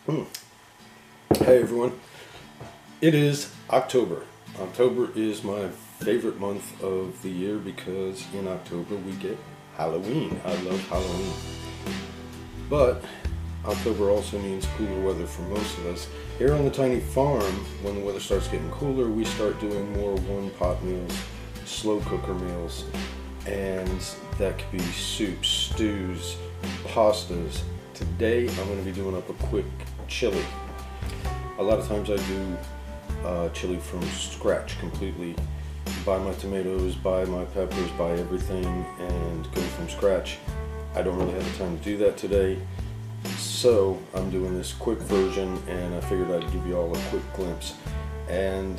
Hey everyone, it is October. October is my favorite month of the year because in October we get Halloween. I love Halloween. But October also means cooler weather for most of us. Here on the tiny farm, when the weather starts getting cooler, we start doing more one-pot meals, slow cooker meals, and that could be soups, stews, pastas. Today I'm going to be doing up a quick chili. A lot of times I do chili from scratch completely. Buy my tomatoes, buy my peppers, buy everything, and go from scratch. I don't really have the time to do that today, so I'm doing this quick version, and I figured I'd give you all a quick glimpse. And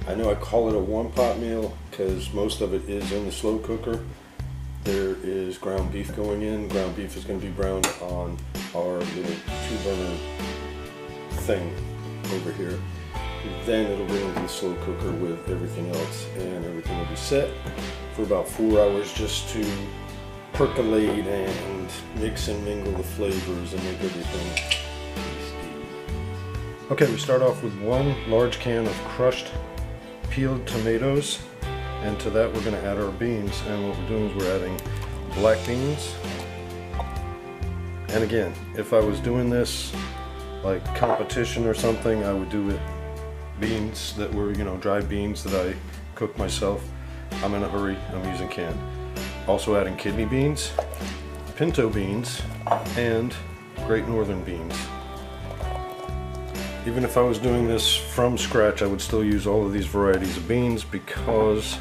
I know I call it a one-pot meal because most of it is in the slow cooker. There is ground beef going in. Ground beef is going to be browned on our little 2-burner thing over here. Then it'll go into the slow cooker with everything else, and everything will be set for about 4 hours just to percolate and mix and mingle the flavors and make everything tasty. Okay, we start off with 1 large can of crushed peeled tomatoes, and to that we're going to add our beans. And what we're doing is we're adding black beans. And again, if I was doing this like competition or something, I would do it beans that were, dried beans that I cooked myself. I'm in a hurry, I'm using canned. Also adding kidney beans, pinto beans, and Great Northern beans. Even if I was doing this from scratch, I would still use all of these varieties of beans because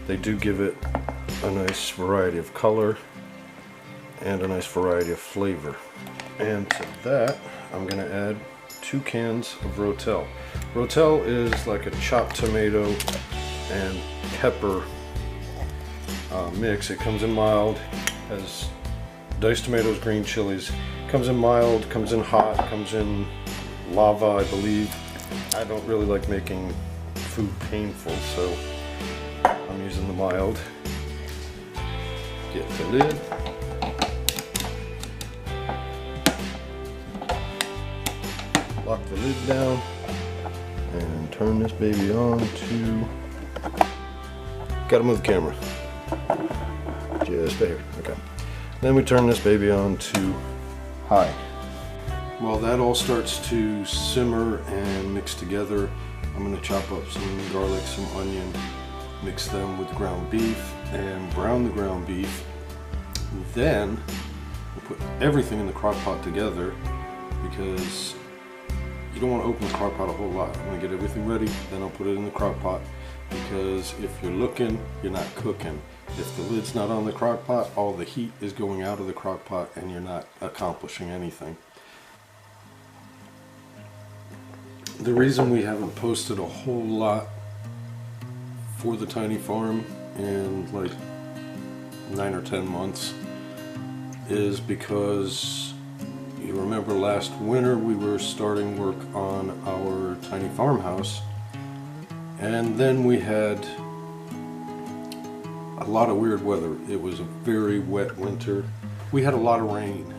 they do give it a nice variety of color and a nice variety of flavor. And to that, I'm going to add 2 cans of Rotel. Rotel is like a chopped tomato and pepper mix. It comes in mild, has diced tomatoes, green chilies. Comes in mild, comes in hot, comes in lava, I believe. I don't really like making food painful, so I'm using the mild. Get the lid. Lock the lid down and turn this baby on to, gotta move the camera, just there, okay. Then we turn this baby on to high. While that all starts to simmer and mix together, I'm gonna chop up some garlic, some onion, mix them with ground beef and brown the ground beef. Then we'll put everything in the crock pot together because you don't want to open the crock pot a whole lot. I'm going to get everything ready, then I'll put it in the crock pot, because if you're looking, you're not cooking. If the lid's not on the crock pot, all the heat is going out of the crock pot and you're not accomplishing anything. The reason we haven't posted a whole lot for the tiny farm in like 9 or 10 months is because you remember last winter we were starting work on our tiny farmhouse, and then we had a lot of weird weather. It was a very wet winter. We had a lot of rain,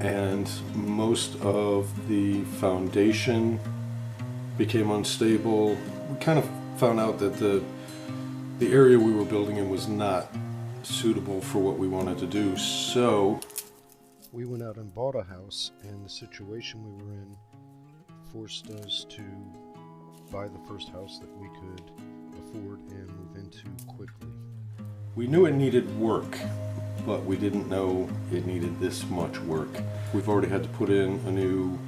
and most of the foundation became unstable. We kind of found out that the area we were building in was not suitable for what we wanted to do, so we went out and bought a house, and the situation we were in forced us to buy the first house that we could afford and move into quickly. We knew it needed work, but we didn't know it needed this much work. We've already had to put in a new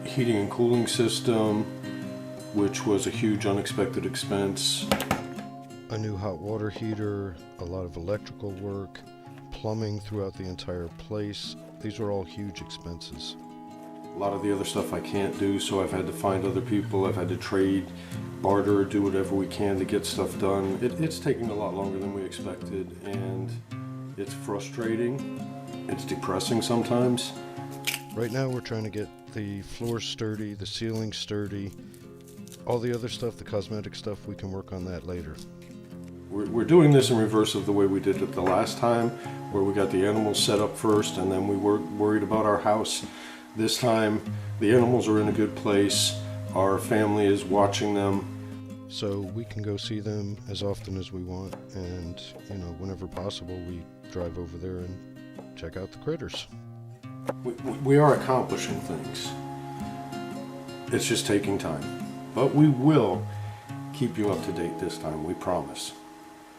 heating and cooling system, which was a huge unexpected expense. A new hot water heater, a lot of electrical work, plumbing throughout the entire place. These are all huge expenses. A lot of the other stuff I can't do, so I've had to find other people. I've had to trade, barter, do whatever we can to get stuff done. It's taking a lot longer than we expected, and it's frustrating. It's depressing sometimes. Right now we're trying to get the floor sturdy, the ceiling sturdy. All the other stuff, the cosmetic stuff, we can work on that later. We're doing this in reverse of the way we did it the last time, where we got the animals set up first and then we were worried about our house. This time the animals are in a good place. Our family is watching them, so we can go see them as often as we want, and whenever possible we drive over there and check out the critters. We are accomplishing things. It's just taking time, but we will keep you up to date this time, we promise.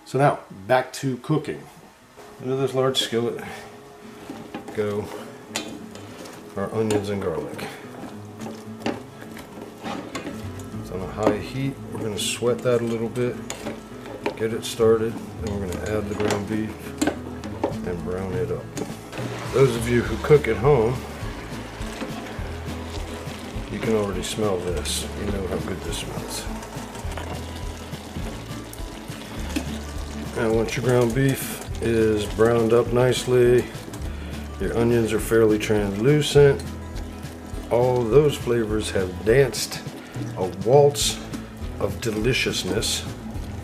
So now back to cooking. Into this large skillet go our onions and garlic. It's on a high heat. We're going to sweat that a little bit, get it started, then we're going to add the ground beef and brown it up. Those of you who cook at home, you can already smell this. You know how good this smells. And once your ground beef is browned up nicely, your onions are fairly translucent, all of those flavors have danced a waltz of deliciousness.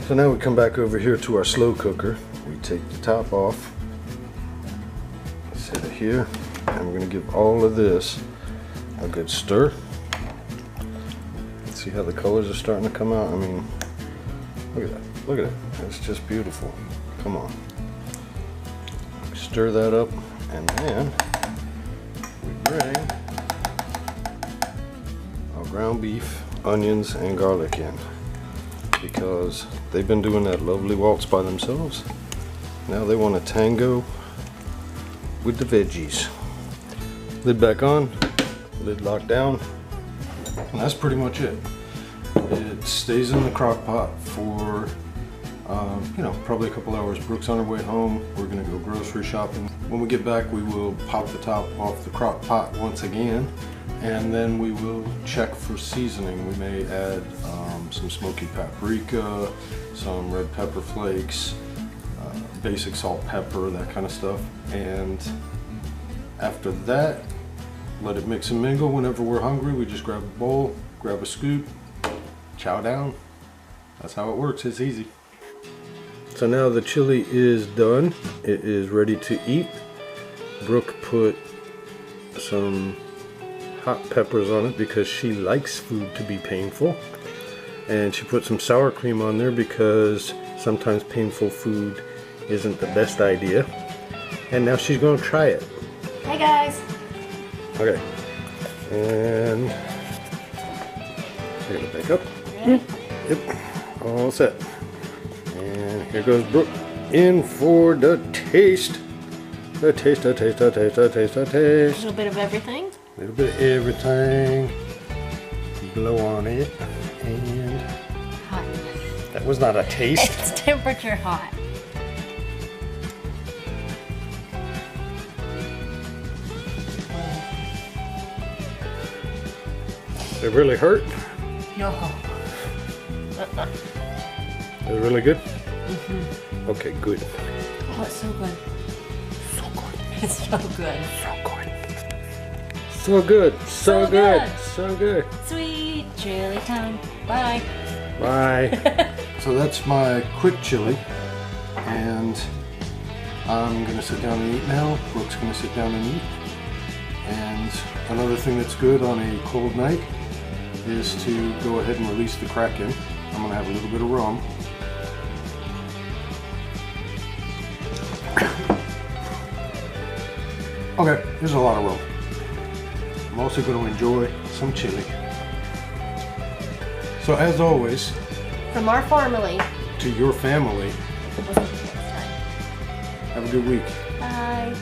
So now we come back over here to our slow cooker. We take the top off, set it here, and we're going to give all of this a good stir. See how the colors are starting to come out? I mean, look at that. Look at it. It's just beautiful. Come on. Stir that up, and then we bring our ground beef, onions, and garlic in, because they've been doing that lovely waltz by themselves. Now they want to tango with the veggies. Lid back on, lid locked down, and that's pretty much it. It stays in the crock pot for probably a couple hours. Brooke's on her way home. We're gonna go grocery shopping. When we get back, we will pop the top off the crock pot once again, and then we will check for seasoning. We may add some smoky paprika, some red pepper flakes, basic salt, pepper, that kind of stuff. And after that, let it mix and mingle. Whenever we're hungry, we just grab a bowl, grab a scoop, chow down. That's how it works. It's easy. So now the chili is done. It is ready to eat. Brooke put some hot peppers on it because she likes food to be painful. And she put some sour cream on there because sometimes painful food isn't the best idea. And now she's going to try it. Hey guys. Okay. And we're going to back up. Ready? Yep. All set. And here goes Brooke in for the taste. The taste, the taste, the taste, the taste, the A taste. little bit of everything. A little bit of everything. Blow on it. And Hot. that was not a taste. It's temperature hot. It really hurt. No. It was really good? Mm-hmm. Okay, good. Oh, it's so good. So good. It's so good. So good. So good. So So good. good. So good. Sweet chili time. Bye. Bye. So that's my quick chili. And I'm going to sit down and eat now. Brooke's going to sit down and eat. And another thing that's good on a cold night is to go ahead and release the Kraken. I'm going to have a little bit of rum. Okay, there's a lot of rum. I'm also going to enjoy some chili. So as always, From our family. to your family, We'll see you next time. have a good week. Bye.